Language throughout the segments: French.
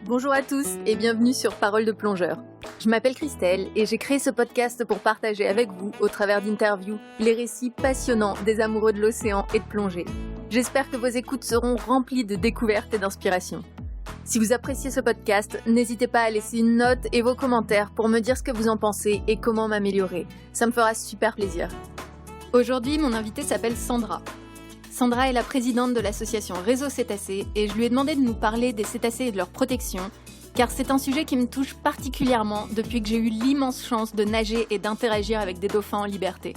Bonjour à tous et bienvenue sur Parole de plongeur. Je m'appelle Christelle et j'ai créé ce podcast pour partager avec vous, au travers d'interviews, les récits passionnants des amoureux de l'océan et de plongée. J'espère que vos écoutes seront remplies de découvertes et d'inspiration. Si vous appréciez ce podcast, n'hésitez pas à laisser une note et vos commentaires pour me dire ce que vous en pensez et comment m'améliorer. Ça me fera super plaisir. Aujourd'hui, mon invitée s'appelle Sandra. Sandra est la présidente de l'association Réseau Cétacés et je lui ai demandé de nous parler des cétacés et de leur protection, car c'est un sujet qui me touche particulièrement depuis que j'ai eu l'immense chance de nager et d'interagir avec des dauphins en liberté.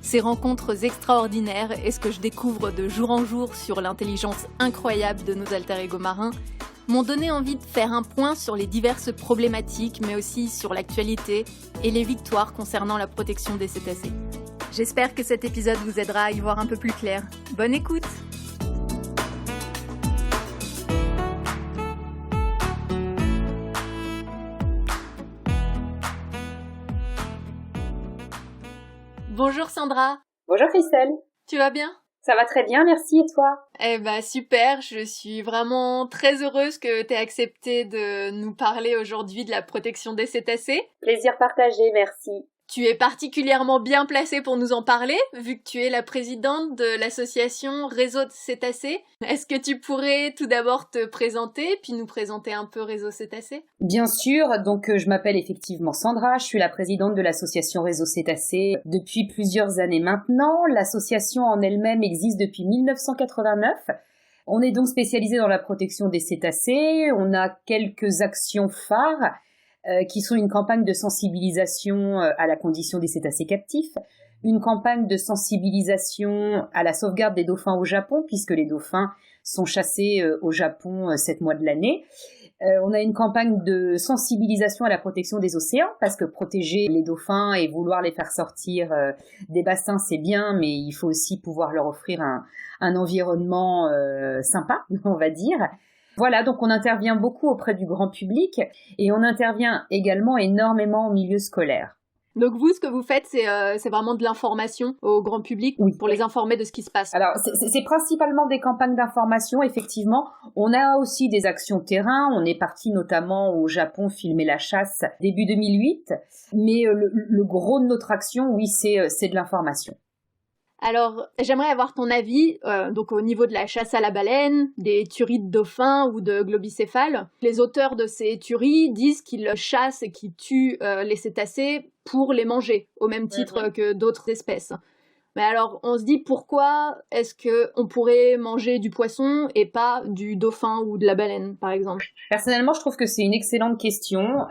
Ces rencontres extraordinaires et ce que je découvre de jour en jour sur l'intelligence incroyable de nos alter-ego marins m'ont donné envie de faire un point sur les diverses problématiques, mais aussi sur l'actualité et les victoires concernant la protection des cétacés. J'espère que cet épisode vous aidera à y voir un peu plus clair. Bonne écoute! Bonjour Sandra! Bonjour Christelle! Tu vas bien? Ça va très bien, merci, et toi? Eh ben super, je suis vraiment très heureuse que tu aies accepté de nous parler aujourd'hui de la protection des cétacés. Plaisir partagé, merci. Tu es particulièrement bien placée pour nous en parler, vu que tu es la présidente de l'association Réseau Cétacés. Est-ce que tu pourrais tout d'abord te présenter, puis nous présenter un peu Réseau Cétacés? Bien sûr, donc je m'appelle effectivement Sandra, je suis la présidente de l'association Réseau Cétacés depuis plusieurs années maintenant. L'association en elle-même existe depuis 1989. On est donc spécialisé dans la protection des cétacés, on a quelques actions phares, qui sont une campagne de sensibilisation à la condition des cétacés captifs, une campagne de sensibilisation à la sauvegarde des dauphins au Japon, puisque les dauphins sont chassés au Japon 7 mois de l'année. On a une campagne de sensibilisation à la protection des océans, parce que protéger les dauphins et vouloir les faire sortir des bassins, c'est bien, mais il faut aussi pouvoir leur offrir un environnement sympa, on va dire. Voilà, donc on intervient beaucoup auprès du grand public et on intervient également énormément au milieu scolaire. Donc vous, ce que vous faites, c'est vraiment de l'information au grand public, oui, pour les informer de ce qui se passe. Alors, c'est principalement des campagnes d'information, effectivement. On a aussi des actions terrain. On est parti notamment au Japon filmer la chasse début 2008. Mais le gros de notre action, oui, c'est de l'information. Alors, j'aimerais avoir ton avis, donc au niveau de la chasse à la baleine, des tueries de dauphins ou de globicéphales. Les auteurs de ces tueries disent qu'ils chassent et qu'ils tuent les cétacés pour les manger, au même titre que d'autres espèces. Mais alors, on se dit pourquoi est-ce qu'on pourrait manger du poisson et pas du dauphin ou de la baleine, par exemple? Personnellement, je trouve que c'est une excellente question.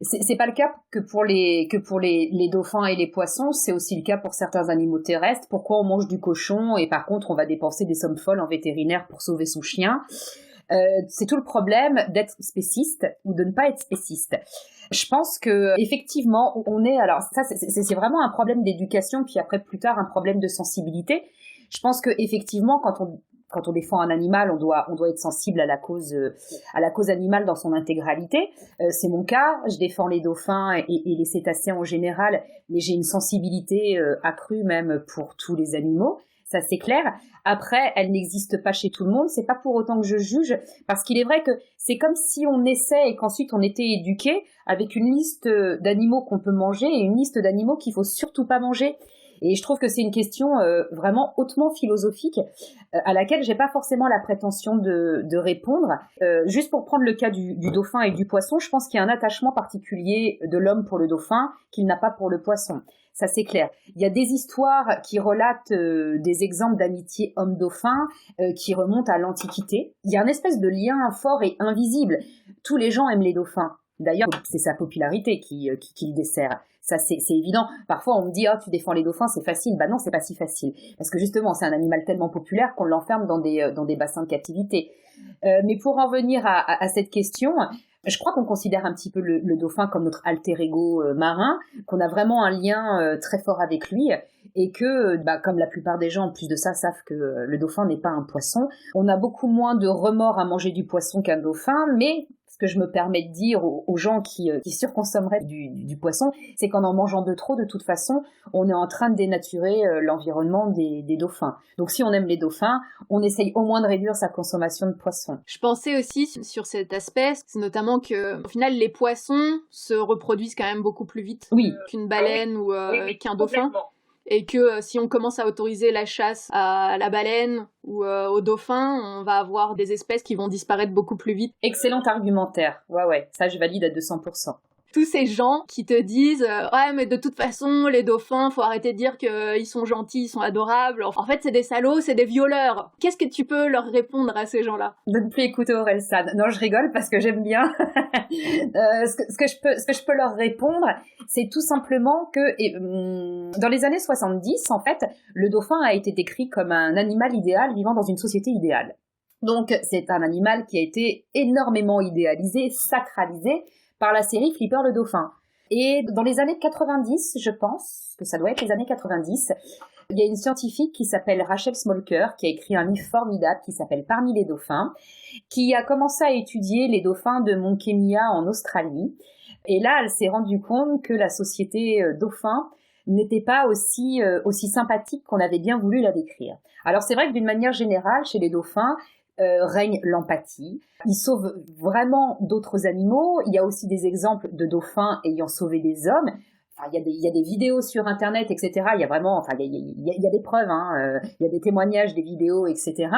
C'est pas le cas que pour les dauphins et les poissons, c'est aussi le cas pour certains animaux terrestres. Pourquoi on mange du cochon et par contre on va dépenser des sommes folles en vétérinaire pour sauver son chien? C'est tout le problème d'être spéciste ou de ne pas être spéciste. Je pense que effectivement on est, alors ça c'est vraiment un problème d'éducation, puis après plus tard un problème de sensibilité. Je pense que effectivement quand on défend un animal, on doit être sensible à la cause animale dans son intégralité. C'est mon cas. Je défends les dauphins et les cétacés en général, mais j'ai une sensibilité accrue même pour tous les animaux. Ça, c'est clair. Après, elle n'existe pas chez tout le monde. C'est pas pour autant que je juge, parce qu'il est vrai que c'est comme si on essaie et qu'ensuite on était éduqué avec une liste d'animaux qu'on peut manger et une liste d'animaux qu'il faut surtout pas manger. Et je trouve que c'est une question vraiment hautement philosophique à laquelle j'ai pas forcément la prétention de répondre. Juste pour prendre le cas du dauphin et du poisson, je pense qu'il y a un attachement particulier de l'homme pour le dauphin qu'il n'a pas pour le poisson. Ça, c'est clair. Il y a des histoires qui relatent des exemples d'amitié homme-dauphin qui remontent à l'Antiquité. Il y a une espèce de lien fort et invisible. Tous les gens aiment les dauphins. D'ailleurs, c'est sa popularité qui le dessert. Ça, c'est évident. Parfois, on me dit, tu défends les dauphins, c'est facile. Bah non, c'est pas si facile. Parce que justement, c'est un animal tellement populaire qu'on l'enferme dans des bassins de captivité. Mais pour en venir à cette question, je crois qu'on considère un petit peu le dauphin comme notre alter ego marin, qu'on a vraiment un lien très fort avec lui, et que, comme la plupart des gens, en plus de ça, savent que le dauphin n'est pas un poisson, on a beaucoup moins de remords à manger du poisson qu'un dauphin, mais ce que je me permets de dire aux gens qui surconsommeraient du poisson, c'est qu'en mangeant de trop, de toute façon, on est en train de dénaturer l'environnement des dauphins. Donc si on aime les dauphins, on essaye au moins de réduire sa consommation de poisson. Je pensais aussi sur cet aspect, c'est notamment que au final les poissons se reproduisent quand même beaucoup plus vite qu'une baleine ou qu'un dauphin. Et que si on commence à autoriser la chasse à la baleine ou au dauphin, on va avoir des espèces qui vont disparaître beaucoup plus vite. Excellent argumentaire. Ouais, ça je valide à 200%. Tous ces gens qui te disent ouais mais de toute façon les dauphins faut arrêter de dire qu'ils sont gentils, ils sont adorables, en fait c'est des salauds, c'est des violeurs. Qu'est-ce que tu peux leur répondre à ces gens-là? De ne plus écouter Orelsan. Non, je rigole parce que j'aime bien. Ce que je peux leur répondre, c'est tout simplement que dans les années 70 en fait, le dauphin a été décrit comme un animal idéal vivant dans une société idéale. Donc c'est un animal qui a été énormément idéalisé, sacralisé par la série Flipper le dauphin. Et dans les années 90, je pense que ça doit être les années 90, il y a une scientifique qui s'appelle Rachel Smolker, qui a écrit un livre formidable qui s'appelle Parmi les dauphins, qui a commencé à étudier les dauphins de Mont Kenya en Australie. Et là, elle s'est rendue compte que la société dauphin n'était pas aussi sympathique qu'on avait bien voulu la décrire. Alors c'est vrai que d'une manière générale, chez les dauphins, règne l'empathie. Ils sauvent vraiment d'autres animaux. Il y a aussi des exemples de dauphins ayant sauvé des hommes. Enfin, il y a des vidéos sur Internet, etc. Il y a vraiment, enfin, il y a des preuves, il y a des témoignages, des vidéos, etc.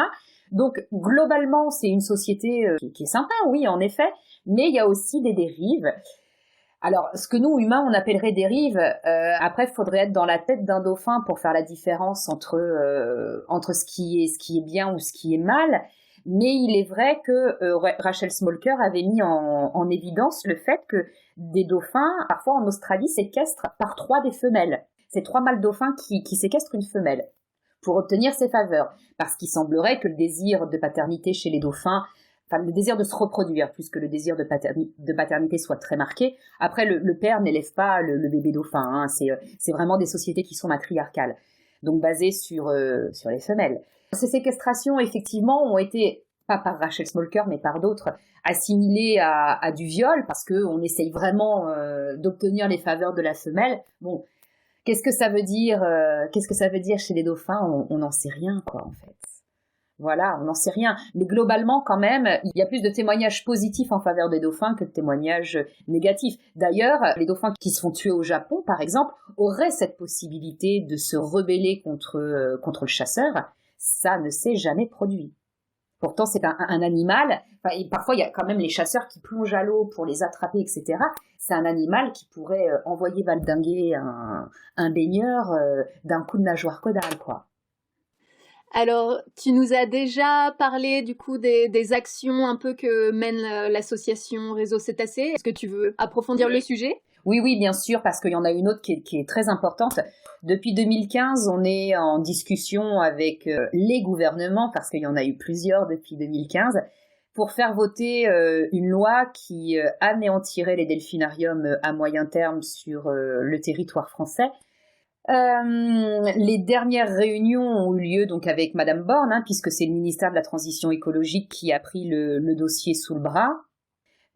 Donc, globalement, c'est une société qui est sympa, oui, en effet, mais il y a aussi des dérives. Alors, ce que nous, humains, on appellerait dérive, après, il faudrait être dans la tête d'un dauphin pour faire la différence entre ce qui est bien ou ce qui est mal. Mais il est vrai que Rachel Smolker avait mis en évidence le fait que des dauphins, parfois en Australie, séquestrent par 3 des femelles. C'est 3 mâles dauphins qui séquestrent une femelle pour obtenir ses faveurs. Parce qu'il semblerait que le désir de paternité chez les dauphins, enfin le désir de se reproduire, plus que le désir de paternité soit très marqué. Après, le père n'élève pas le bébé dauphin. C'est vraiment des sociétés qui sont matriarcales, donc basées sur les femelles. Ces séquestrations, effectivement, ont été, pas par Rachel Smolker, mais par d'autres, assimilées à du viol, parce qu'on essaye vraiment d'obtenir les faveurs de la femelle. Bon, qu'est-ce que ça veut dire chez les dauphins? On n'en sait rien, quoi, en fait. Voilà, on n'en sait rien. Mais globalement, quand même, il y a plus de témoignages positifs en faveur des dauphins que de témoignages négatifs. D'ailleurs, les dauphins qui se font tuer au Japon, par exemple, auraient cette possibilité de se rebeller contre le chasseur. Ça ne s'est jamais produit. Pourtant, c'est un animal, et parfois il y a quand même les chasseurs qui plongent à l'eau pour les attraper, etc. C'est un animal qui pourrait envoyer valdinguer un baigneur d'un coup de nageoire caudale, quoi. Alors, tu nous as déjà parlé du coup des actions un peu que mène l'association Réseau Cétacé. Est-ce que tu veux approfondir le sujet? Oui, bien sûr, parce qu'il y en a une autre qui est très importante. Depuis 2015, on est en discussion avec les gouvernements, parce qu'il y en a eu plusieurs depuis 2015, pour faire voter une loi qui anéantirait les delphinariums à moyen terme sur le territoire français. Les dernières réunions ont eu lieu donc avec Madame Borne, puisque c'est le ministère de la Transition écologique qui a pris le dossier sous le bras.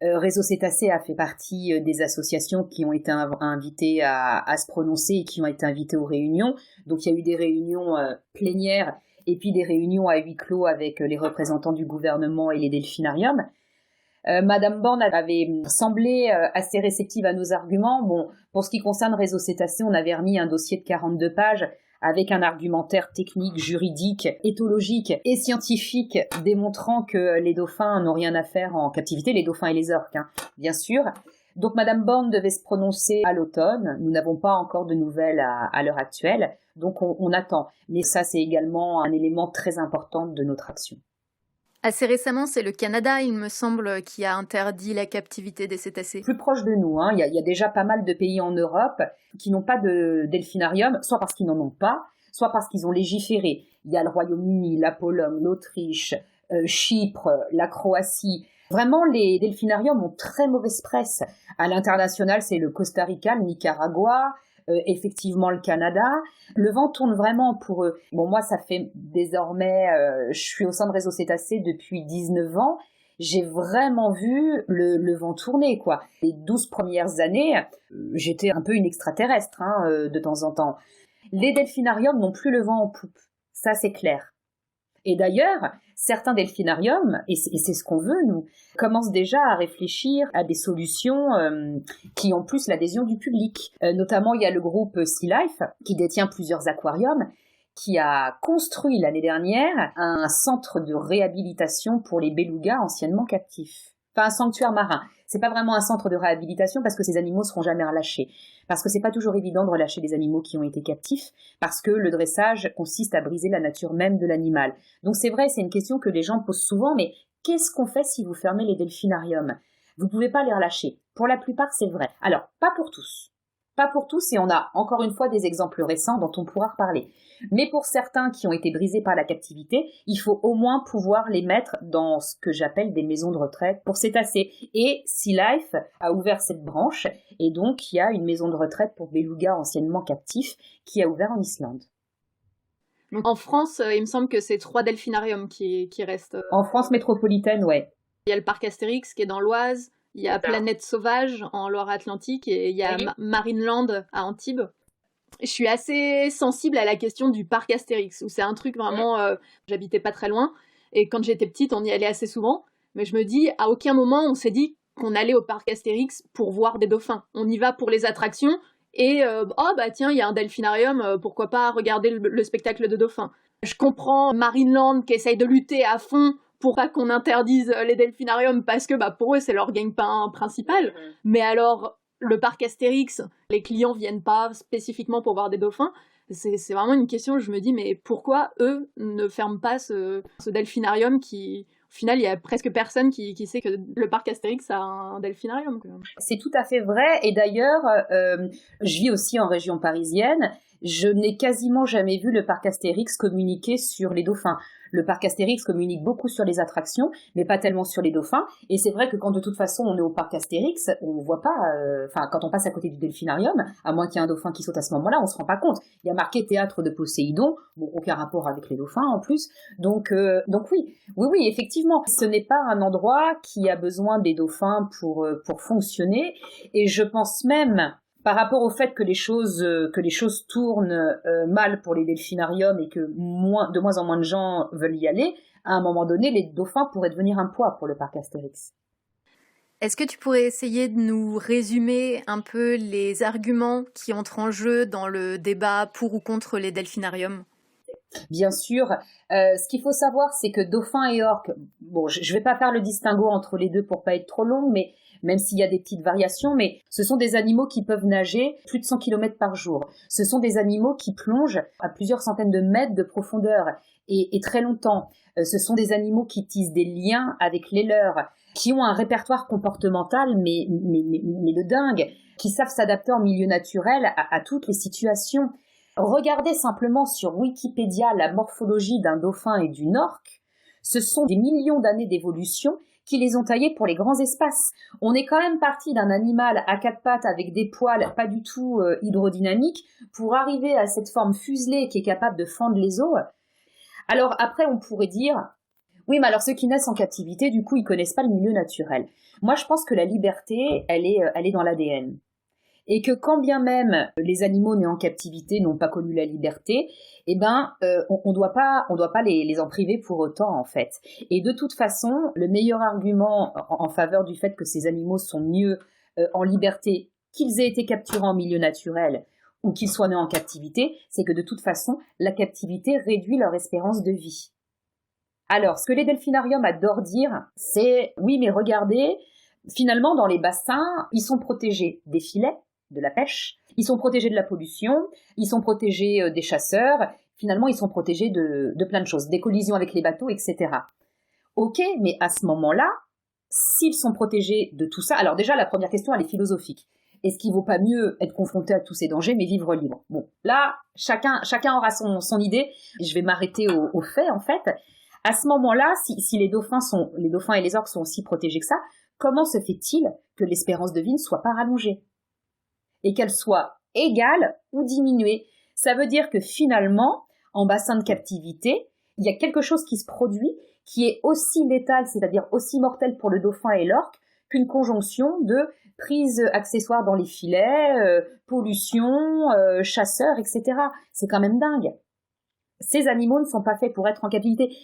Réseau Cétacé a fait partie des associations qui ont été invitées à se prononcer et qui ont été invitées aux réunions. Donc il y a eu des réunions plénières et puis des réunions à huis clos avec les représentants du gouvernement et les delphinariums. Madame Borne avait semblé assez réceptive à nos arguments. Bon, pour ce qui concerne Réseau Cétacé, on avait remis un dossier de 42 pages avec un argumentaire technique, juridique, éthologique et scientifique démontrant que les dauphins n'ont rien à faire en captivité, les dauphins et les orques, bien sûr. Donc Madame Borne devait se prononcer à l'automne. Nous n'avons pas encore de nouvelles à l'heure actuelle, donc on attend. Mais ça, c'est également un élément très important de notre action. Assez récemment, c'est le Canada, il me semble, qui a interdit la captivité des cétacés. Plus proche de nous, il y a déjà pas mal de pays en Europe qui n'ont pas de delphinarium, soit parce qu'ils n'en ont pas, soit parce qu'ils ont légiféré. Il y a le Royaume-Uni, la Pologne, l'Autriche, Chypre, la Croatie. Vraiment, les delphinariums ont très mauvaise presse. À l'international, c'est le Costa Rica, le Nicaragua, effectivement le Canada. Le vent tourne vraiment pour eux. Bon, moi, ça fait désormais, je suis au sein de Réseau Cétacé depuis 19 ans j'ai vraiment vu le vent tourner, quoi. Les 12 premières années, j'étais un peu une extraterrestre, de temps en temps. Les delphinariums n'ont plus le vent en poupe, ça c'est clair. Et d'ailleurs, certains delphinariums, et c'est ce qu'on veut, nous, commencent déjà à réfléchir à des solutions qui ont plus l'adhésion du public. Notamment, il y a le groupe Sea Life, qui détient plusieurs aquariums, qui a construit l'année dernière un centre de réhabilitation pour les belugas anciennement captifs. Enfin, un sanctuaire marin. C'est pas vraiment un centre de réhabilitation parce que ces animaux seront jamais relâchés. Parce que c'est pas toujours évident de relâcher des animaux qui ont été captifs, parce que le dressage consiste à briser la nature même de l'animal. Donc c'est vrai, c'est une question que les gens posent souvent, mais qu'est-ce qu'on fait si vous fermez les delphinariums? Vous pouvez pas les relâcher. Pour la plupart, c'est vrai. Alors, pas pour tous. Pas pour tous, et on a encore une fois des exemples récents dont on pourra reparler. Mais pour certains qui ont été brisés par la captivité, il faut au moins pouvoir les mettre dans ce que j'appelle des maisons de retraite pour cétacés. Et Sea Life a ouvert cette branche, et donc il y a une maison de retraite pour belugas anciennement captifs qui a ouvert en Islande. En France, il me semble que c'est 3 delphinariums qui restent. En France métropolitaine, ouais. Il y a le parc Astérix qui est dans l'Oise, il y a Planète Sauvage en Loire-Atlantique et il y a Marineland à Antibes. Je suis assez sensible à la question du parc Astérix, où c'est un truc vraiment... j'habitais pas très loin, et quand j'étais petite, on y allait assez souvent, mais je me dis, à aucun moment on s'est dit qu'on allait au parc Astérix pour voir des dauphins. On y va pour les attractions, et tiens, il y a un delphinarium, pourquoi pas regarder le spectacle de dauphins. Je comprends Marineland qui essaye de lutter à fond pour pas qu'on interdise les delphinariums, parce que pour eux, c'est leur gagne-pain principal. Mais alors, le parc Astérix, les clients viennent pas spécifiquement pour voir des dauphins. C'est vraiment une question où je me dis, mais pourquoi eux ne ferment pas ce delphinarium qui... Au final, il y a presque personne qui sait que le parc Astérix a un delphinarium. C'est tout à fait vrai. Et d'ailleurs, je vis aussi en région parisienne. Je n'ai quasiment jamais vu le parc Astérix communiquer sur les dauphins. Le parc Astérix communique beaucoup sur les attractions, mais pas tellement sur les dauphins. Et c'est vrai que quand de toute façon on est au parc Astérix, on voit pas, quand on passe à côté du delphinarium, à moins qu'il y ait un dauphin qui saute à ce moment-là, on se rend pas compte. Il y a marqué théâtre de Poséidon, bon, aucun rapport avec les dauphins en plus. Donc oui, effectivement, ce n'est pas un endroit qui a besoin des dauphins pour fonctionner. Et je pense même, par rapport au fait que les choses tournent mal pour les delphinariums et que de moins en moins de gens veulent y aller, à un moment donné, les dauphins pourraient devenir un poids pour le parc Astérix. Est-ce que tu pourrais essayer de nous résumer un peu les arguments qui entrent en jeu dans le débat pour ou contre les delphinariums ? Bien sûr. Ce qu'il faut savoir, c'est que dauphins et orques, bon, je vais pas faire le distinguo entre les deux pour pas être trop long, mais même s'il y a des petites variations, mais ce sont des animaux qui peuvent nager plus de 100 km par jour. Ce sont des animaux qui plongent à plusieurs centaines de mètres de profondeur et très longtemps. Ce sont des animaux qui tissent des liens avec les leurs, qui ont un répertoire comportemental mais de dingue, qui savent s'adapter en milieu naturel à toutes les situations. Regardez simplement sur Wikipédia la morphologie d'un dauphin et d'une orque. Ce sont des millions d'années d'évolution qui les ont taillés pour les grands espaces. On est quand même parti d'un animal à 4 pattes avec des poils pas du tout hydrodynamiques pour arriver à cette forme fuselée qui est capable de fendre les eaux. Alors après, on pourrait dire, oui, mais alors ceux qui naissent en captivité, du coup, ils connaissent pas le milieu naturel. Moi, je pense que la liberté, elle est dans l'ADN. Et que quand bien même les animaux nés en captivité n'ont pas connu la liberté, on doit pas les en priver pour autant, en fait. Et de toute façon, le meilleur argument en faveur du fait que ces animaux sont mieux en liberté qu'ils aient été capturés en milieu naturel ou qu'ils soient nés en captivité, c'est que de toute façon, la captivité réduit leur espérance de vie. Alors, ce que les delphinariums adorent dire, c'est « oui, mais regardez, finalement, dans les bassins, ils sont protégés des filets, de la pêche, ils sont protégés de la pollution, ils sont protégés des chasseurs, finalement ils sont protégés de plein de choses, des collisions avec les bateaux, etc. Ok, mais à ce moment-là, s'ils sont protégés de tout ça, alors déjà la première question elle est philosophique. Est-ce qu'il vaut pas mieux être confronté à tous ces dangers mais vivre libre? Bon, là, chacun aura son idée, je vais m'arrêter aux faits en fait. À ce moment-là, si les dauphins et les orques sont aussi protégés que ça, comment se fait-il que l'espérance de vie ne soit pas rallongée? Et qu'elle soit égale ou diminuée. Ça veut dire que finalement, en bassin de captivité, il y a quelque chose qui se produit qui est aussi létale, c'est-à-dire aussi mortelle pour le dauphin et l'orque, qu'une conjonction de prise accessoire dans les filets, pollution, chasseurs, etc. C'est quand même dingue. Ces animaux ne sont pas faits pour être en captivité.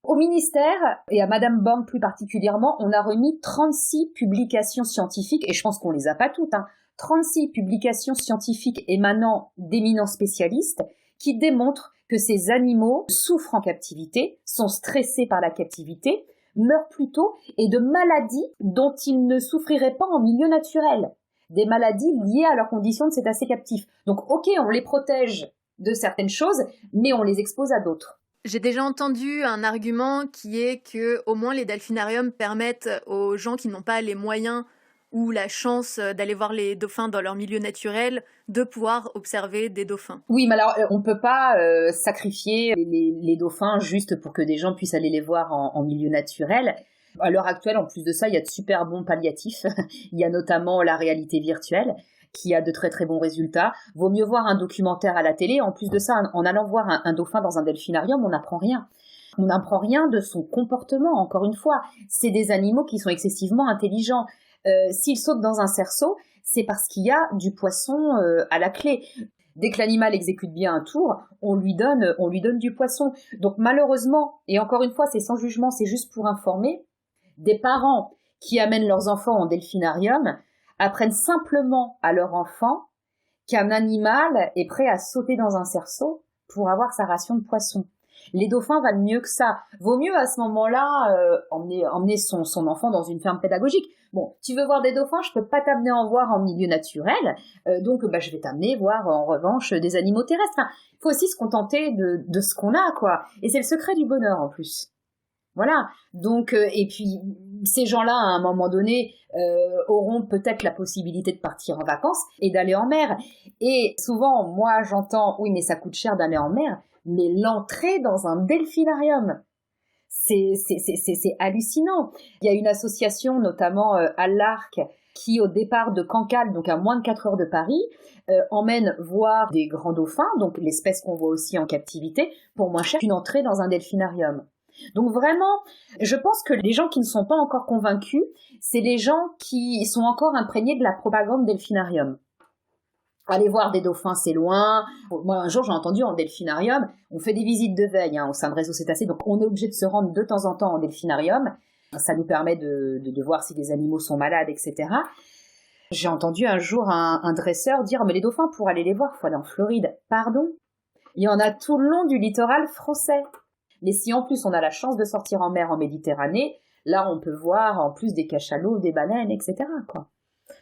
Au ministère, et à Madame Borne plus particulièrement, on a remis 36 publications scientifiques, et je pense qu'on les a pas toutes, 36 publications scientifiques émanant d'éminents spécialistes qui démontrent que ces animaux souffrent en captivité, sont stressés par la captivité, meurent plus tôt et de maladies dont ils ne souffriraient pas en milieu naturel. Des maladies liées à leurs conditions de cétacés captifs. Donc ok, on les protège de certaines choses, mais on les expose à d'autres. J'ai déjà entendu un argument qui est que au moins les delphinariums permettent aux gens qui n'ont pas les moyens ou la chance d'aller voir les dauphins dans leur milieu naturel de pouvoir observer des dauphins. Oui, mais alors on peut pas sacrifier les dauphins juste pour que des gens puissent aller les voir en milieu naturel. À l'heure actuelle, en plus de ça, il y a de super bons palliatifs. Il y a notamment la réalité virtuelle qui a de très très bons résultats. Vaut mieux voir un documentaire à la télé. En plus de ça, en allant voir un dauphin dans un delphinarium, on n'apprend rien. On n'apprend rien de son comportement, encore une fois. C'est des animaux qui sont excessivement intelligents. S'il saute dans un cerceau, c'est parce qu'il y a du poisson à la clé. Dès que l'animal exécute bien un tour, on lui donne du poisson. Donc malheureusement, et encore une fois, c'est sans jugement, c'est juste pour informer, des parents qui amènent leurs enfants en delphinarium apprennent simplement à leur enfant qu'un animal est prêt à sauter dans un cerceau pour avoir sa ration de poisson. Les dauphins valent mieux que ça. Vaut mieux à ce moment-là emmener son enfant dans une ferme pédagogique. Bon, tu veux voir des dauphins, je peux pas t'amener en voir en milieu naturel, donc je vais t'amener voir en revanche des animaux terrestres. Enfin, faut aussi se contenter de ce qu'on a, quoi. Et c'est le secret du bonheur en plus. Voilà. Donc, et puis ces gens-là, à un moment donné, auront peut-être la possibilité de partir en vacances et d'aller en mer. Et souvent, moi, j'entends, oui, mais ça coûte cher d'aller en mer. Mais l'entrée dans un delphinarium, c'est hallucinant. Il y a une association, notamment à l'Arc, qui au départ de Cancale, donc à moins de 4 heures de Paris, emmène voir des grands dauphins, donc l'espèce qu'on voit aussi en captivité, pour moins cher qu'une entrée dans un delphinarium. Donc vraiment, je pense que les gens qui ne sont pas encore convaincus, c'est les gens qui sont encore imprégnés de la propagande delphinarium. Aller voir des dauphins, c'est loin. Moi, un jour, j'ai entendu en delphinarium, on fait des visites de veille au sein de Réseau Cétacés, donc on est obligé de se rendre de temps en temps en delphinarium. Ça nous permet de voir si les animaux sont malades, etc. J'ai entendu un jour un dresseur dire « Mais les dauphins, pour aller les voir, il faut aller en Floride. » Pardon ? Il y en a tout le long du littoral français. Mais si en plus on a la chance de sortir en mer en Méditerranée, là on peut voir en plus des cachalots, des baleines, etc., quoi.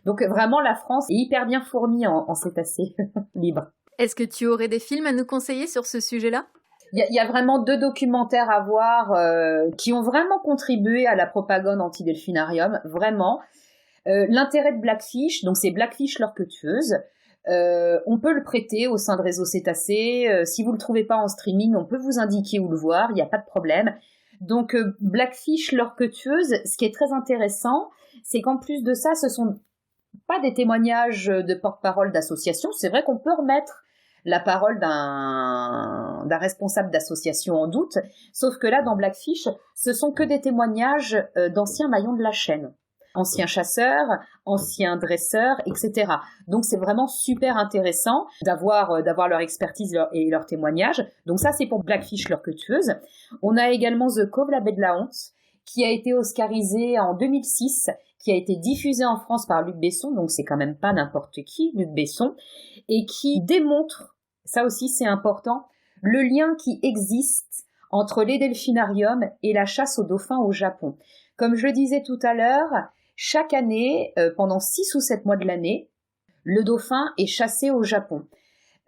Donc vraiment, la France est hyper bien fournie en cétacés libres. Est-ce que tu aurais des films à nous conseiller sur ce sujet-là ? Il y a vraiment 2 documentaires à voir qui ont vraiment contribué à la propagande anti-delphinarium, vraiment. L'intérêt de Blackfish, donc c'est Blackfish l'orque tueuse. On peut le prêter au sein de Réseau Cétacés. Si vous le trouvez pas en streaming, on peut vous indiquer où le voir, il n'y a pas de problème. Donc Blackfish l'orque tueuse, ce qui est très intéressant, c'est qu'en plus de ça, ce sont pas des témoignages de porte-parole d'association. C'est vrai qu'on peut remettre la parole d'un responsable d'association en doute, sauf que là, dans Blackfish, ce sont que des témoignages d'anciens maillons de la chaîne. Anciens chasseurs, anciens dresseurs, etc. Donc c'est vraiment super intéressant d'avoir leur expertise et leur témoignage. Donc ça, c'est pour Blackfish l'orque tueuse. On a également The Cove, la baie de la honte, qui a été oscarisé en 2006, qui a été diffusé en France par Luc Besson, donc c'est quand même pas n'importe qui, Luc Besson, et qui démontre, ça aussi c'est important, le lien qui existe entre les delphinariums et la chasse aux dauphins au Japon. Comme je le disais tout à l'heure, chaque année, pendant 6 ou 7 mois de l'année, le dauphin est chassé au Japon.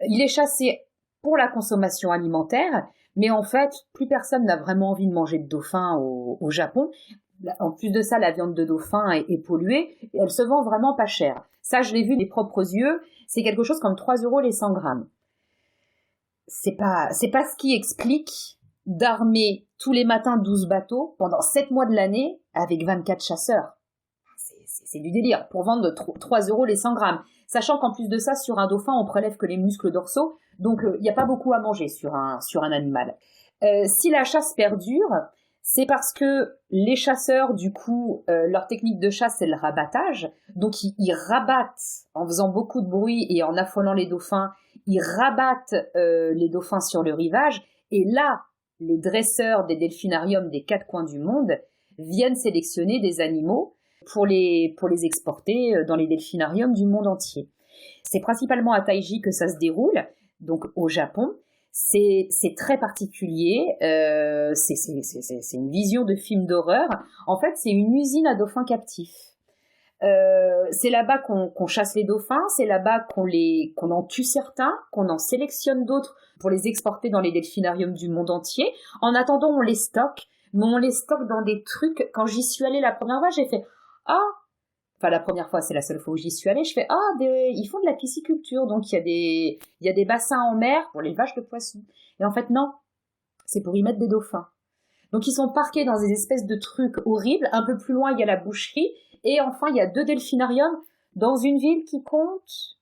Il est chassé pour la consommation alimentaire, mais en fait, plus personne n'a vraiment envie de manger de dauphin au Japon. En plus de ça, la viande de dauphin est polluée et elle se vend vraiment pas cher. Ça, je l'ai vu de mes propres yeux, c'est quelque chose comme 3 € les 100 grammes. C'est pas ce qui explique d'armer tous les matins 12 bateaux pendant 7 mois de l'année avec 24 chasseurs. C'est du délire pour vendre 3 € les 100 grammes. Sachant qu'en plus de ça, sur un dauphin, on prélève que les muscles dorsaux, donc il n'y a pas beaucoup à manger sur un animal. Si la chasse perdure, C'est parce que les chasseurs, du coup, leur technique de chasse, c'est le rabattage. Donc, ils rabattent en faisant beaucoup de bruit et en affolant les dauphins. Ils rabattent les dauphins sur le rivage. Et là, les dresseurs des delphinariums des 4 coins du monde viennent sélectionner des animaux pour les exporter dans les delphinariums du monde entier. C'est principalement à Taiji que ça se déroule, donc au Japon. C'est très particulier, c'est une vision de film d'horreur. En fait, c'est une usine à dauphins captifs. C'est là-bas qu'on chasse les dauphins, c'est là-bas qu'on en tue certains, qu'on en sélectionne d'autres pour les exporter dans les delphinariums du monde entier. En attendant, on les stocke, mais on les stocke dans des trucs. Quand j'y suis allée la première fois, j'ai fait « Ah !» Enfin, la première fois, c'est la seule fois où j'y suis allée, je fais « Ah, ils font de la pisciculture, donc il y a des bassins en mer pour l'élevage de poissons. » Et en fait, non, c'est pour y mettre des dauphins. Donc, ils sont parqués dans des espèces de trucs horribles. Un peu plus loin, il y a la boucherie. Et enfin, il y a 2 delphinariums dans une ville qui compte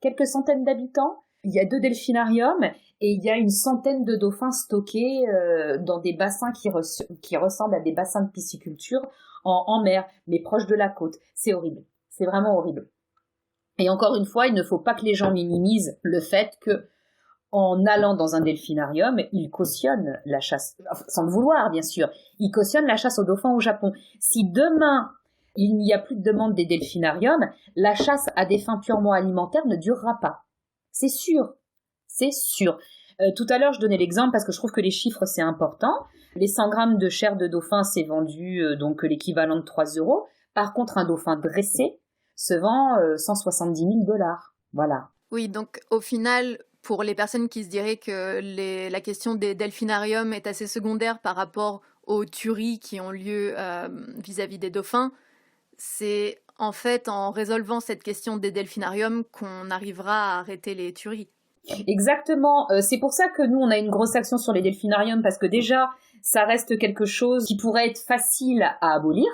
quelques centaines d'habitants. Il y a 2 delphinariums et il y a une centaine de dauphins stockés dans des bassins qui ressemblent à des bassins de pisciculture en mer, mais proches de la côte. C'est horrible. C'est vraiment horrible. Et encore une fois, il ne faut pas que les gens minimisent le fait que, en allant dans un delphinarium, ils cautionnent la chasse, sans le vouloir, bien sûr. Ils cautionnent la chasse aux dauphins au Japon. Si demain, il n'y a plus de demande des delphinariums, la chasse à des fins purement alimentaires ne durera pas. C'est sûr. C'est sûr. Tout à l'heure, je donnais l'exemple parce que je trouve que les chiffres, c'est important. Les 100 grammes de chair de dauphin, c'est vendu donc l'équivalent de 3 €. Par contre, un dauphin dressé se vend 170 000 $. Voilà. Oui, donc au final, pour les personnes qui se diraient que la question des delphinariums est assez secondaire par rapport aux tueries qui ont lieu vis-à-vis des dauphins, c'est en fait en résolvant cette question des delphinariums qu'on arrivera à arrêter les tueries. Exactement. C'est pour ça que nous, on a une grosse action sur les delphinariums, parce que déjà, ça reste quelque chose qui pourrait être facile à abolir,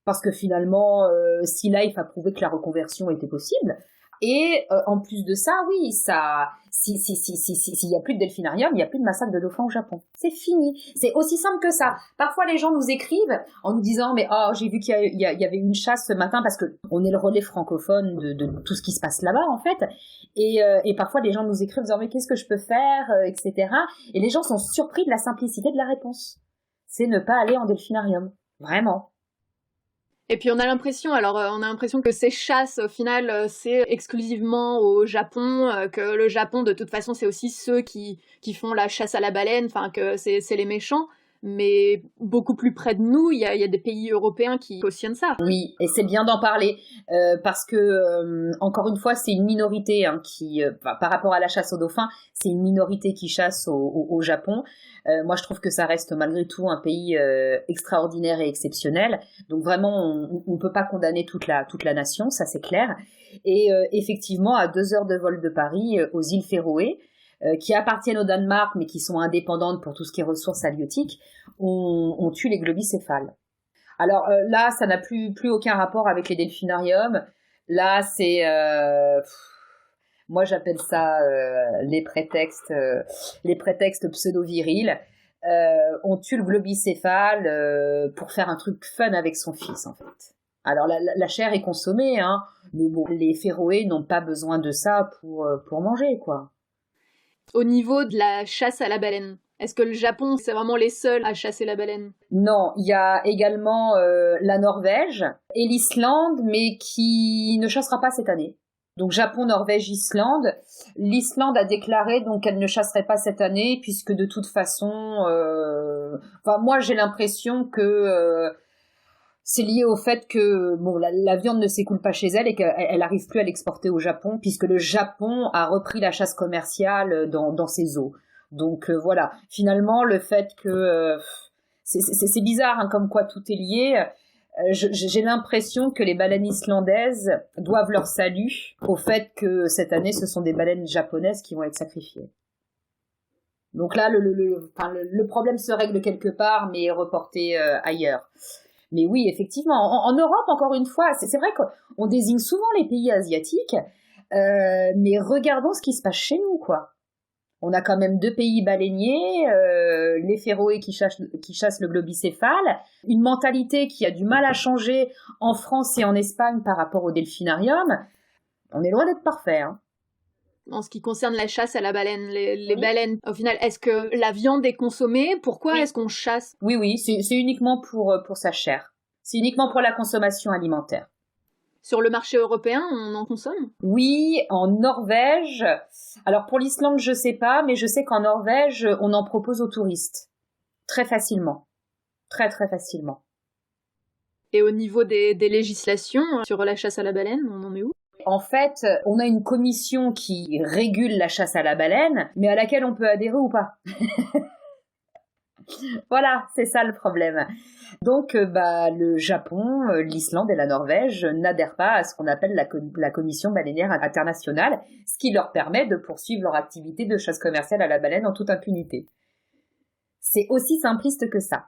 parce que finalement, Sea Life a prouvé que la reconversion était possible. Et en plus de ça, oui, s'il y a plus de delphinarium, il y a plus de massacre de dauphins au Japon. C'est fini. C'est aussi simple que ça. Parfois, les gens nous écrivent en nous disant, mais oh, j'ai vu qu'il y avait une chasse ce matin, parce que on est le relais francophone de tout ce qui se passe là-bas, en fait. Et parfois, les gens nous écrivent en disant, mais qu'est-ce que je peux faire, etc. Et les gens sont surpris de la simplicité de la réponse. C'est ne pas aller en delphinarium. Vraiment. Et puis on a l'impression que ces chasses, au final, c'est exclusivement au Japon, que le Japon, de toute façon, c'est aussi ceux qui font la chasse à la baleine, enfin que c'est les méchants. Mais beaucoup plus près de nous, il y a des pays européens qui cautionnent ça. Oui, et c'est bien d'en parler, parce que, encore une fois, c'est une minorité qui, par rapport à la chasse aux dauphins, c'est une minorité qui chasse au Japon. Moi, je trouve que ça reste malgré tout un pays extraordinaire et exceptionnel. Donc vraiment, on peut pas condamner toute la nation, ça c'est clair. Et effectivement, à 2 heures de vol de Paris, aux îles Féroé, qui appartiennent au Danemark, mais qui sont indépendantes pour tout ce qui est ressources halieutiques, on tue les globicéphales. Alors là, ça n'a plus aucun rapport avec les delphinariums. Là, c'est... moi, j'appelle ça les prétextes pseudo-virils. On tue le globicéphale pour faire un truc fun avec son fils, en fait. Alors, la chair est consommée, hein, mais bon, les Féroé n'ont pas besoin de ça pour manger, quoi. Au niveau de la chasse à la baleine, est-ce que le Japon, c'est vraiment les seuls à chasser la baleine? Non, il y a également la Norvège et l'Islande, mais qui ne chassera pas cette année. Donc Japon, Norvège, Islande. L'Islande a déclaré donc qu'elle ne chasserait pas cette année, puisque de toute façon... moi j'ai l'impression que... c'est lié au fait que bon, la viande ne s'écoule pas chez elle et qu'elle n'arrive plus à l'exporter au Japon, puisque le Japon a repris la chasse commerciale dans ses eaux. Donc voilà, finalement le fait que c'est bizarre, hein, comme quoi tout est lié. J'ai l'impression que les baleines islandaises doivent leur salut au fait que cette année ce sont des baleines japonaises qui vont être sacrifiées. Donc là le problème se règle quelque part, mais est reporté ailleurs. Mais oui, effectivement, en Europe, encore une fois, c'est vrai qu'on désigne souvent les pays asiatiques, mais regardons ce qui se passe chez nous, quoi. On a quand même 2 pays baleiniers, les Féroé qui chassent le globicéphale, une mentalité qui a du mal à changer en France et en Espagne par rapport au delphinarium. On est loin d'être parfait, hein. En ce qui concerne la chasse à la baleine, les baleines, au final, est-ce que la viande est consommée? Pourquoi est-ce qu'on chasse? Oui, c'est uniquement pour sa chair. C'est uniquement pour la consommation alimentaire. Sur le marché européen, on en consomme? Oui, en Norvège. Alors pour l'Islande, je sais pas, mais je sais qu'en Norvège, on en propose aux touristes. Très facilement. Très, très facilement. Et au niveau des législations sur la chasse à la baleine, on en est où? En fait, on a une commission qui régule la chasse à la baleine, mais à laquelle on peut adhérer ou pas. Voilà, c'est ça le problème. Donc, le Japon, l'Islande et la Norvège n'adhèrent pas à ce qu'on appelle la Commission baleinière internationale, ce qui leur permet de poursuivre leur activité de chasse commerciale à la baleine en toute impunité. C'est aussi simpliste que ça.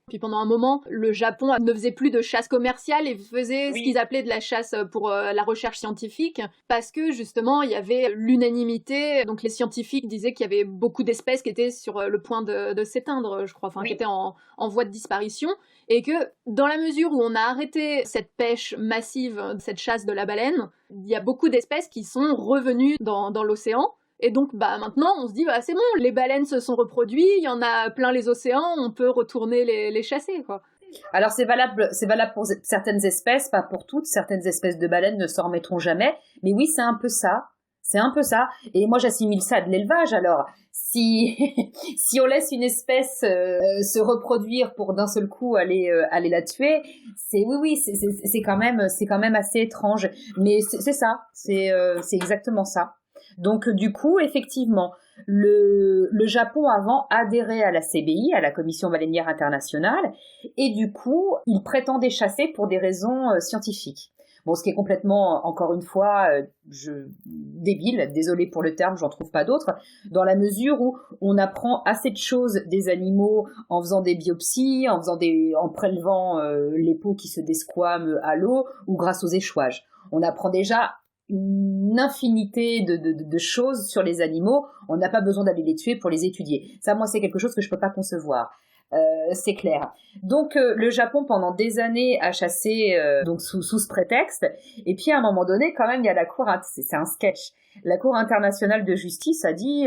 Puis pendant un moment, le Japon ne faisait plus de chasse commerciale et faisait ce qu'ils appelaient de la chasse pour la recherche scientifique, parce que justement, il y avait l'unanimité. Donc les scientifiques disaient qu'il y avait beaucoup d'espèces qui étaient sur le point de s'éteindre, je crois, qui étaient en voie de disparition, et que dans la mesure où on a arrêté cette pêche massive, cette chasse de la baleine, il y a beaucoup d'espèces qui sont revenues dans l'océan. Et donc, maintenant, on se dit, c'est bon, les baleines se sont reproduites, il y en a plein les océans, on peut retourner les chasser, quoi. Alors, c'est valable pour certaines espèces, pas pour toutes. Certaines espèces de baleines ne s'en remettront jamais. Mais oui, c'est un peu ça. C'est un peu ça. Et moi, j'assimile ça à de l'élevage. Alors, si on laisse une espèce se reproduire pour d'un seul coup aller la tuer, c'est quand même assez étrange. Mais c'est ça. C'est exactement ça. Donc du coup, effectivement, le Japon avant adhérait à la CBI, à la Commission baleinière internationale, et du coup, il prétendait chasser pour des raisons scientifiques. Bon, ce qui est complètement, encore une fois, débile, désolé pour le terme, j'en trouve pas d'autre, dans la mesure où on apprend assez de choses des animaux en faisant des biopsies, en prélevant les peaux qui se desquament à l'eau, ou grâce aux échouages. On apprend déjà une infinité de choses sur les animaux. On n'a pas besoin d'aller les tuer pour les étudier. Ça, moi, c'est quelque chose que je peux pas concevoir. C'est clair. Donc, le Japon, pendant des années, a chassé donc sous ce prétexte. Et puis, à un moment donné, quand même, il y a la Cour... C'est un sketch. La Cour internationale de justice a dit...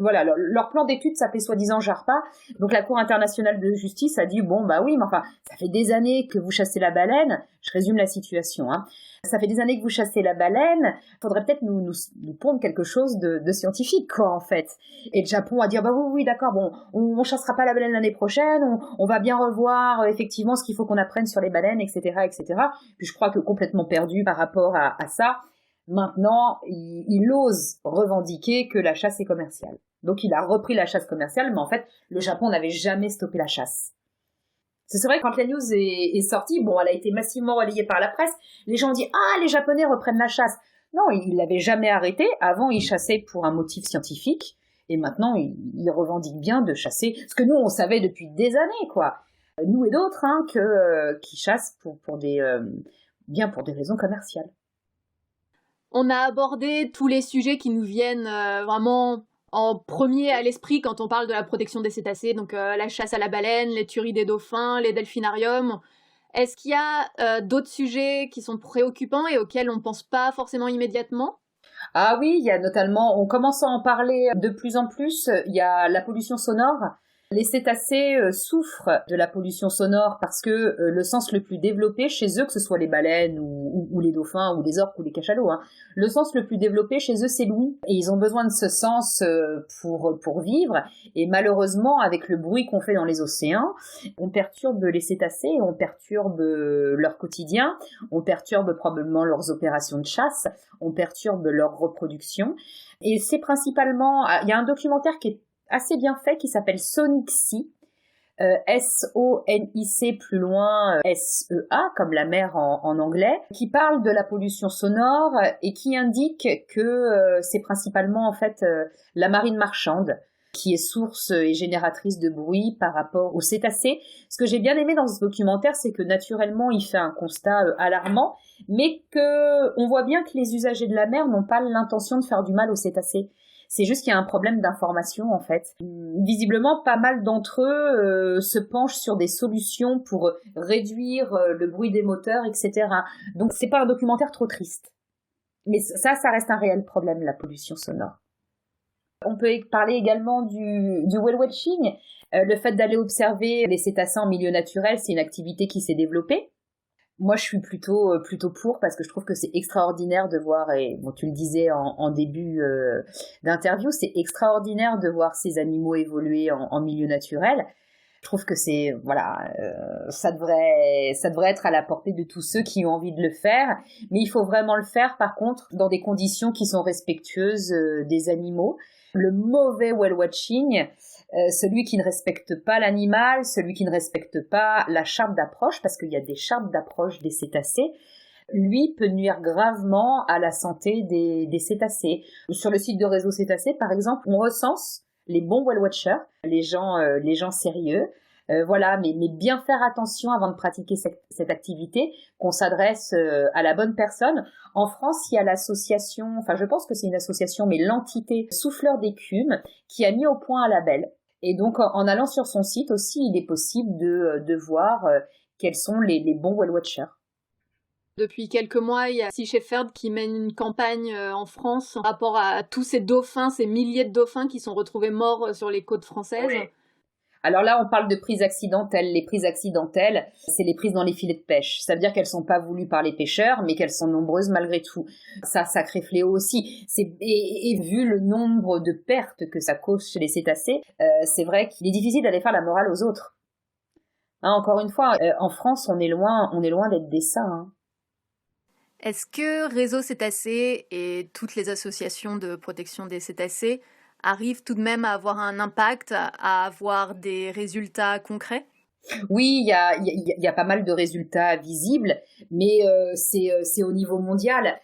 voilà, leur plan d'étude s'appelait soi-disant JARPA. Donc, la Cour internationale de justice a dit, bon, oui, mais enfin, ça fait des années que vous chassez la baleine. Je résume la situation, hein. Ça fait des années que vous chassez la baleine, faudrait peut-être nous pondre quelque chose de scientifique, quoi, en fait. Et le Japon a dit, oui, d'accord, bon, on chassera pas la baleine l'année prochaine, on va bien revoir, effectivement, ce qu'il faut qu'on apprenne sur les baleines, etc., etc. Puis je crois que complètement perdu par rapport à ça, maintenant, il ose revendiquer que la chasse est commerciale. Donc il a repris la chasse commerciale, mais en fait, le Japon n'avait jamais stoppé la chasse. C'est vrai que quand la news est sortie, bon, elle a été massivement relayée par la presse, les gens ont dit « Ah, les Japonais reprennent la chasse !» Non, ils l'avaient jamais arrêté. Avant, ils chassaient pour un motif scientifique. Et maintenant, ils revendiquent bien de chasser. Ce que nous, on savait depuis des années, quoi. Nous et d'autres, hein, qui chassent pour des raisons commerciales. On a abordé tous les sujets qui nous viennent vraiment... en premier à l'esprit quand on parle de la protection des cétacés, donc la chasse à la baleine, les tueries des dauphins, les delphinariums. Est-ce qu'il y a d'autres sujets qui sont préoccupants et auxquels on ne pense pas forcément immédiatement ? Ah oui, il y a notamment, on commence à en parler de plus en plus, il y a la pollution sonore. Les cétacés souffrent de la pollution sonore parce que le sens le plus développé chez eux, que ce soit les baleines ou les dauphins ou les orques ou les cachalots, hein, le sens le plus développé chez eux, c'est l'ouïe. Et ils ont besoin de ce sens pour vivre. Et malheureusement, avec le bruit qu'on fait dans les océans, on perturbe les cétacés, on perturbe leur quotidien, on perturbe probablement leurs opérations de chasse, on perturbe leur reproduction. Et c'est principalement... Il y a un documentaire qui est assez bien fait, qui s'appelle Sonic Sea, S-O-N-I-C plus loin S-E-A, comme la mer en anglais, qui parle de la pollution sonore et qui indique que c'est principalement en fait la marine marchande qui est source et génératrice de bruit par rapport aux cétacés. Ce que j'ai bien aimé dans ce documentaire, c'est que naturellement, il fait un constat alarmant, mais que on voit bien que les usagers de la mer n'ont pas l'intention de faire du mal aux cétacés. C'est juste qu'il y a un problème d'information, en fait. Visiblement, pas mal d'entre eux se penchent sur des solutions pour réduire le bruit des moteurs, etc. Donc, c'est pas un documentaire trop triste. Mais ça reste un réel problème, la pollution sonore. On peut parler également du whale watching. Le fait d'aller observer les cétacés en milieu naturel, c'est une activité qui s'est développée. Moi, je suis plutôt pour, parce que je trouve que c'est extraordinaire de voir, et bon, tu le disais en début d'interview, c'est extraordinaire de voir ces animaux évoluer en milieu naturel. Je trouve que c'est, ça devrait être à la portée de tous ceux qui ont envie de le faire, mais il faut vraiment le faire, par contre, dans des conditions qui sont respectueuses des animaux. Le mauvais whale watching, celui qui ne respecte pas l'animal, celui qui ne respecte pas la charte d'approche, parce qu'il y a des chartes d'approche des cétacés, lui peut nuire gravement à la santé des cétacés. Sur le site de Réseau Cétacés, par exemple, on recense les bons whale watchers, les gens sérieux. Mais bien faire attention avant de pratiquer cette activité, qu'on s'adresse à la bonne personne. En France, il y a l'association, je pense que c'est une association, mais l'entité Souffleurs d'écume, qui a mis au point un label. Et donc, en allant sur son site aussi, il est possible de voir quels sont les bons whale watchers. Depuis quelques mois, il y a Sea Shepherd qui mène une campagne en France en rapport à tous ces dauphins, ces milliers de dauphins qui sont retrouvés morts sur les côtes françaises. Oui. Alors là, on parle de prises accidentelles. Les prises accidentelles, c'est les prises dans les filets de pêche. Ça veut dire qu'elles sont pas voulues par les pêcheurs, mais qu'elles sont nombreuses malgré tout. Ça, sacré fléau aussi. Et vu le nombre de pertes que ça cause chez les cétacés, c'est vrai qu'il est difficile d'aller faire la morale aux autres. Encore une fois, en France, on est loin d'être des saints. Est-ce que Réseau Cétacés et toutes les associations de protection des cétacés arrivent tout de même à avoir un impact, à avoir des résultats concrets ? Oui, il y a pas mal de résultats visibles, mais c'est au niveau mondial.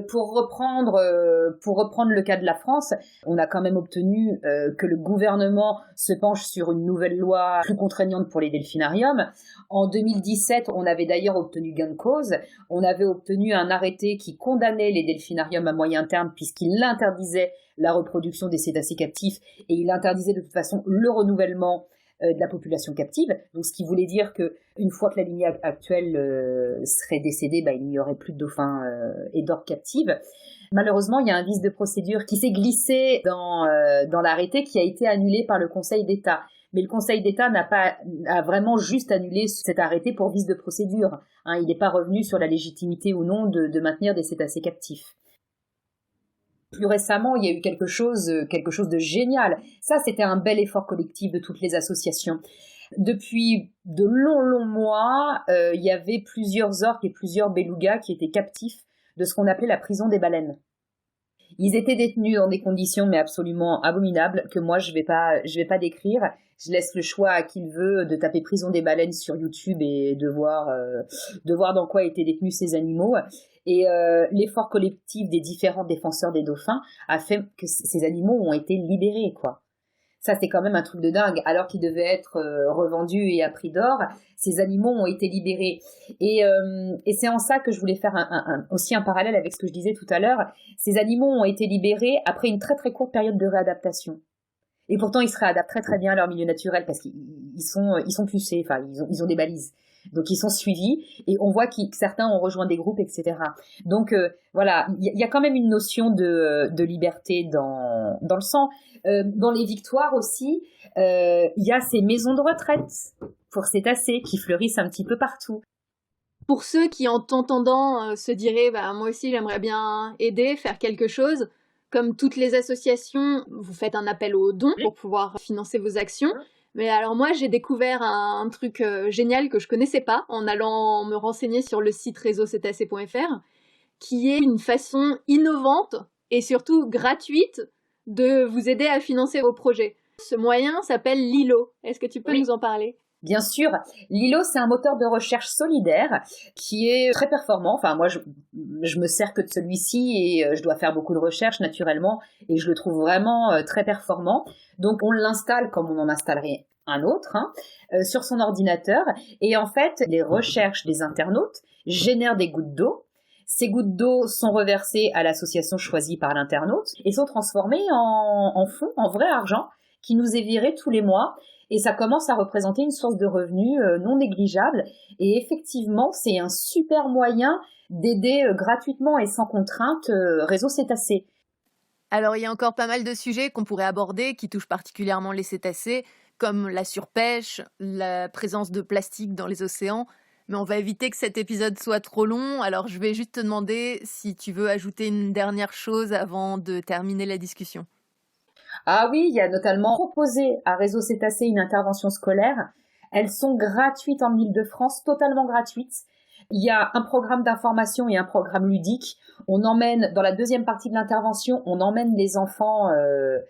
Pour reprendre le cas de la France, on a quand même obtenu que le gouvernement se penche sur une nouvelle loi plus contraignante pour les delphinariums. En 2017, on avait d'ailleurs obtenu gain de cause. On avait obtenu un arrêté qui condamnait les delphinariums à moyen terme puisqu'il interdisait la reproduction des cétacés captifs et il interdisait de toute façon le renouvellement de la population captive. Donc, ce qui voulait dire que une fois que la lignée actuelle serait décédée, il n'y aurait plus de dauphins et d'orques captives. Malheureusement, il y a un vice de procédure qui s'est glissé dans l'arrêté qui a été annulé par le Conseil d'État. Mais le Conseil d'État a vraiment juste annulé cet arrêté pour vice de procédure. Il n'est pas revenu sur la légitimité ou non de maintenir des cétacés captifs. Plus récemment, il y a eu quelque chose de génial. Ça, c'était un bel effort collectif de toutes les associations. Depuis de longs mois, il y avait plusieurs orques et plusieurs belugas qui étaient captifs de ce qu'on appelait la prison des baleines. Ils étaient détenus dans des conditions mais absolument abominables que moi je vais pas décrire. Je laisse le choix à qui le veut de taper prison des baleines sur YouTube et de voir dans quoi étaient détenus ces animaux. Et l'effort collectif des différents défenseurs des dauphins a fait que ces animaux ont été libérés, quoi. Ça, c'est quand même un truc de dingue. Alors qu'ils devaient être revendus et à prix d'or, ces animaux ont été libérés. Et c'est en ça que je voulais faire aussi un parallèle avec ce que je disais tout à l'heure. Ces animaux ont été libérés après une très très courte période de réadaptation. Et pourtant, ils se réadaptent très très bien à leur milieu naturel parce qu'ils sont pucés, ils ont des balises. Donc ils sont suivis et on voit que certains ont rejoint des groupes, etc. Donc il y a quand même une notion de liberté dans le sang. Dans les victoires aussi, il y a ces maisons de retraite pour cétacés qui fleurissent un petit peu partout. Pour ceux qui en t'entendant se diraient moi aussi j'aimerais bien aider, faire quelque chose, comme toutes les associations, vous faites un appel aux dons pour pouvoir financer vos actions. Mais alors moi, j'ai découvert un truc génial que je connaissais pas en allant me renseigner sur le site réseaucétacés.fr, qui est une façon innovante et surtout gratuite de vous aider à financer vos projets. Ce moyen s'appelle Lilo. Est-ce que tu peux nous en parler ? Bien sûr, Lilo, c'est un moteur de recherche solidaire qui est très performant. Moi, je me sers que de celui-ci et je dois faire beaucoup de recherches naturellement et je le trouve vraiment très performant. Donc, on l'installe comme on en installerait un autre sur son ordinateur et en fait, les recherches des internautes génèrent des gouttes d'eau. Ces gouttes d'eau sont reversées à l'association choisie par l'internaute et sont transformées en fonds, en vrai argent, qui nous est viré tous les mois. Et ça commence à représenter une source de revenus non négligeable. Et effectivement, c'est un super moyen d'aider gratuitement et sans contrainte Réseau Cétacés. Alors, il y a encore pas mal de sujets qu'on pourrait aborder qui touchent particulièrement les cétacés, comme la surpêche, la présence de plastique dans les océans. Mais on va éviter que cet épisode soit trop long, alors je vais juste te demander si tu veux ajouter une dernière chose avant de terminer la discussion. Ah oui, il y a notamment proposé à Réseau Cétacés une intervention scolaire. Elles sont gratuites en Île-de-France, totalement gratuites. Il y a un programme d'information et un programme ludique. On emmène, dans la deuxième partie de l'intervention, on emmène les enfants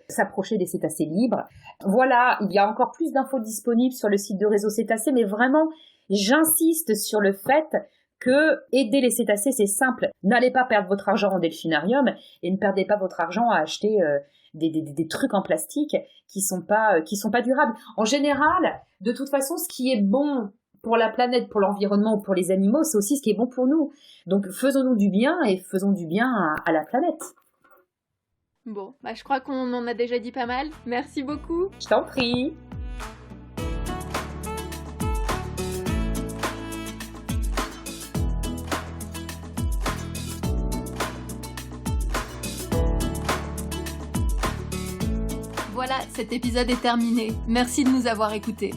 s'approcher des cétacés libres. Voilà, il y a encore plus d'infos disponibles sur le site de Réseau Cétacés, mais vraiment, j'insiste sur le fait que aider les cétacés, c'est simple. N'allez pas perdre votre argent en delphinarium et ne perdez pas votre argent à acheter des trucs en plastique qui sont pas durables. En général, de toute façon, ce qui est bon pour la planète, pour l'environnement ou pour les animaux, c'est aussi ce qui est bon pour nous. Donc faisons-nous du bien et faisons du bien à la planète. Bon, je crois qu'on en a déjà dit pas mal. Merci beaucoup. Je t'en prie. Voilà, cet épisode est terminé. Merci de nous avoir écoutés.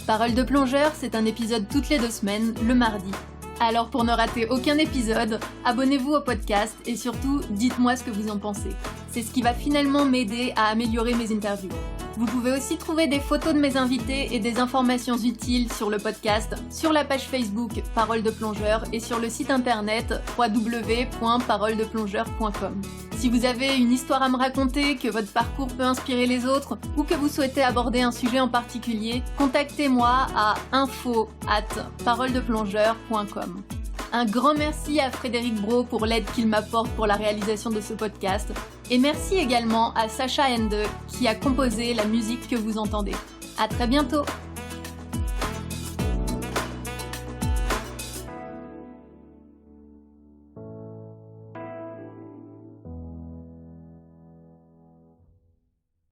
Parole de plongeur, c'est un épisode toutes les 2 semaines, le mardi. Alors pour ne rater aucun épisode, abonnez-vous au podcast et surtout, dites-moi ce que vous en pensez. C'est ce qui va finalement m'aider à améliorer mes interviews. Vous pouvez aussi trouver des photos de mes invités et des informations utiles sur le podcast, sur la page Facebook Parole de plongeur et sur le site internet www.paroledeplongeur.com. Si vous avez une histoire à me raconter, que votre parcours peut inspirer les autres ou que vous souhaitez aborder un sujet en particulier, contactez-moi à info@paroledeplongeur.com. Un grand merci à Frédéric Brault pour l'aide qu'il m'apporte pour la réalisation de ce podcast. Et merci également à Sacha Ende qui a composé la musique que vous entendez. À très bientôt!